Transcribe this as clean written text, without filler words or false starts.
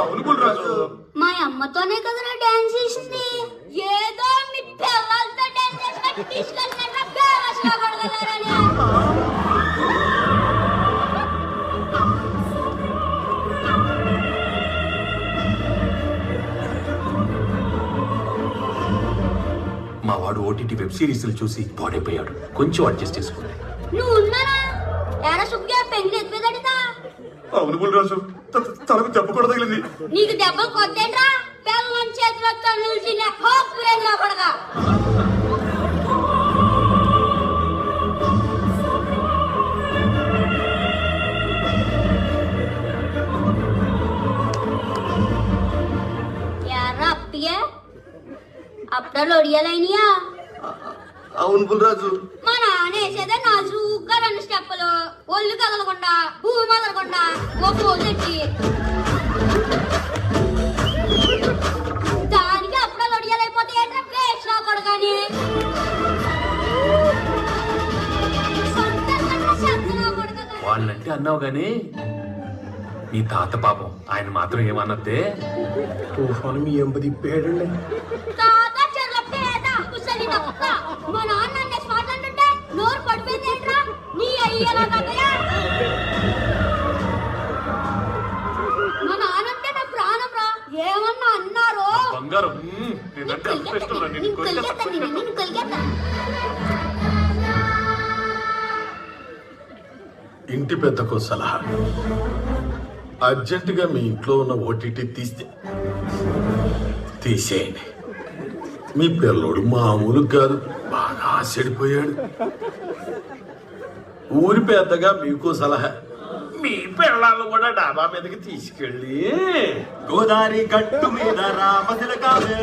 అవును బుల్రాజు. మా అమ్మతోనే కదరా డాన్స్ చేసింది. ఏదో మీ పిల్లలతో డాన్స్ చేసినట్టు తీసుకెళ్ళినట్టు బేవస్గా కొడగలరని. మా వాడు ఓటీటీ వెబ్ సిరీస్లు చూసి పాడైపోయాడు. కొంచెం అడ్జస్ట్ చేసుకోండి. నువ్వు ఉన్నానా? ఎరా సుగ్గా పెంగిలి ఎత్తుదడితా. అవును బుల్రాజు, తలకు దెబ్బ కూడా తగిలింది. నీకు దెబ్బలు కొద్దేంట్రా? పిల్లల చేతిలో తన్నులు తినే హోపురేంగా కొడగా. ఎరా అప్పియే అప్పుడు ఒడియాలైనయా? అవును బుల్రాజు. మా నాన్న వేసేదే నాజుగా 2 స్టెప్పులు, ఒళ్ళు కదలకుండా భూమి వదలకుండా ఓ పోలు తెచ్చి దానికి అప్పుడు ఒడియాలైపోతే ఏంట్రా వేసినా కొడగాని. వాళ్ళంటే అన్నావు గాని నీ తాత పాపం ఆయన మాత్రం ఏమన్నదే. తుఫాను మీ ఎంబది పేడండి. తాత చెర్ల పేద కుసలి నక్క. మా నాన్న అన్నేసి మాట్లాడుతుంటే నోరు పడిపోయింది ఏంట్రా? నీ అయ్యేలా కదయా. మా నాన్నంటే నా ప్రాణం రా. ఏమన్నా అన్నారో బంగారం. నేనంటే అంత ఇష్టం రా. నేను కొరికేస్తా. ఇంటి పెద్దకు సలహా, అర్జెంటుగా మీ ఇంట్లో ఉన్న ఓటీటీ తీసేయండి. మీ పిల్లోడు మామూలు కాదు, బాగా చెడిపోయాడు. ఊరి పెద్దగా మీకు సలహా, మీ పిల్లలు కూడా డాబా మీదకి తీసుకెళ్ళి గోదావరి గట్టు మీద రామతిలకావే